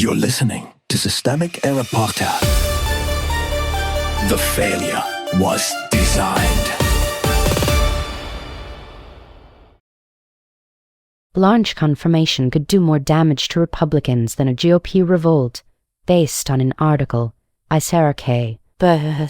You're listening to Systemic Error Podcast. The failure was designed. Blanche confirmation could do more damage to Republicans than a GOP revolt, based on an article by Sarah K. The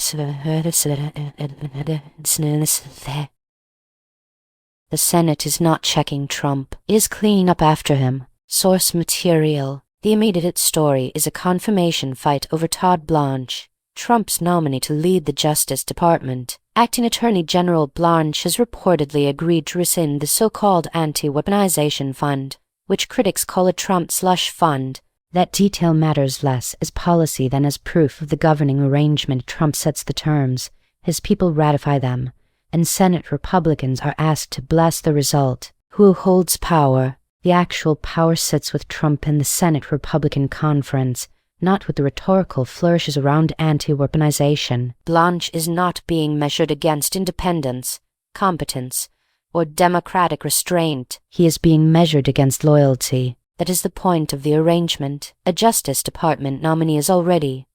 Senate is not checking Trump, it is cleaning up after him. Source material. The immediate story is a confirmation fight over Todd Blanche, Trump's nominee to lead the Justice Department. Acting Attorney General Blanche has reportedly agreed to rescind the so-called anti-weaponization fund, which critics call a Trump slush fund. That detail matters less as policy than as proof of the governing arrangement. Trump sets the terms, his people ratify them, and Senate Republicans are asked to bless the result. Who holds power? The actual power sits with Trump in the Senate Republican Conference, not with the rhetorical flourishes around anti-weaponization. Blanche is not being measured against independence, competence, or democratic restraint. He is being measured against loyalty. That is the point of the arrangement. A Justice Department nominee is already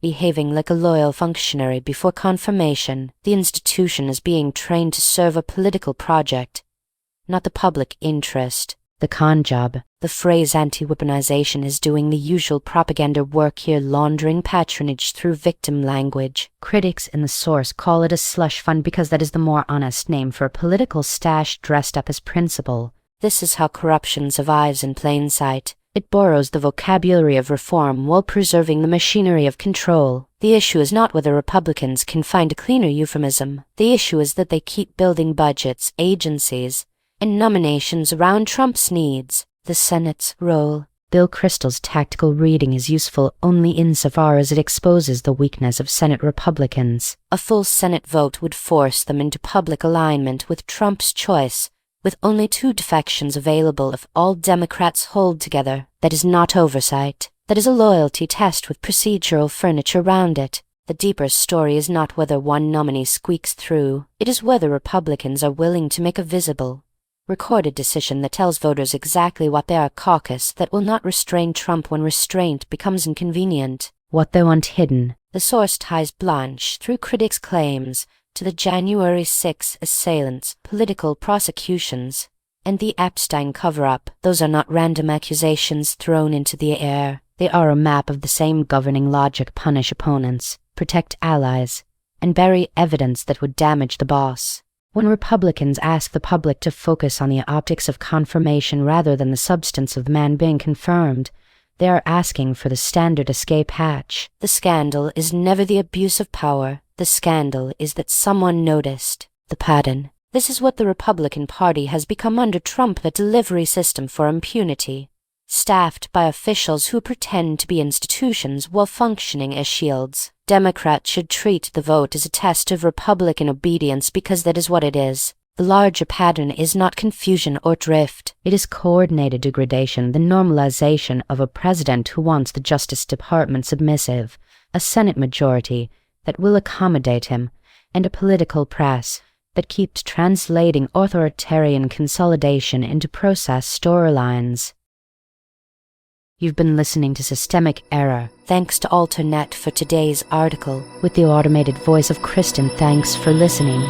behaving like a loyal functionary before confirmation. The institution is being trained to serve a political project, not the public interest. The con job. The phrase anti-weaponization is doing the usual propaganda work here, laundering patronage through victim language. Critics in the source call it a slush fund because that is the more honest name for a political stash dressed up as principle. This is how corruption survives in plain sight. It borrows the vocabulary of reform while preserving the machinery of control. The issue is not whether Republicans can find a cleaner euphemism. The issue is that they keep building budgets, agencies, and nominations around Trump's needs. The Senate's role. Bill Kristol's tactical reading is useful only insofar as it exposes the weakness of Senate Republicans. A full Senate vote would force them into public alignment with Trump's choice, with only 2 defections available if all Democrats hold together. That is not oversight. That is a loyalty test with procedural furniture around it. The deeper story is not whether one nominee squeaks through. It is whether Republicans are willing to make a visible, recorded decision that tells voters exactly what they are, a caucus that will not restrain Trump when restraint becomes inconvenient. What they want hidden. The source ties Blanche, through critics' claims, to the January 6 assailants, political prosecutions, and the Epstein cover-up. Those are not random accusations thrown into the air. They are a map of the same governing logic: punish opponents, protect allies, and bury evidence that would damage the boss. When Republicans ask the public to focus on the optics of confirmation rather than the substance of the man being confirmed, they are asking for the standard escape hatch. The scandal is never the abuse of power. The scandal is that someone noticed the pattern. This is what the Republican Party has become under Trump, a delivery system for impunity, staffed by officials who pretend to be institutions while functioning as shields. Democrats should treat the vote as a test of Republican obedience because that is what it is. The larger pattern is not confusion or drift. It is coordinated degradation, the normalization of a president who wants the Justice Department submissive, a Senate majority that will accommodate him, and a political press that keeps translating authoritarian consolidation into process storylines. You've been listening to Systemic Error. Thanks to Alternet for today's article. With the automated voice of Kristen, thanks for listening.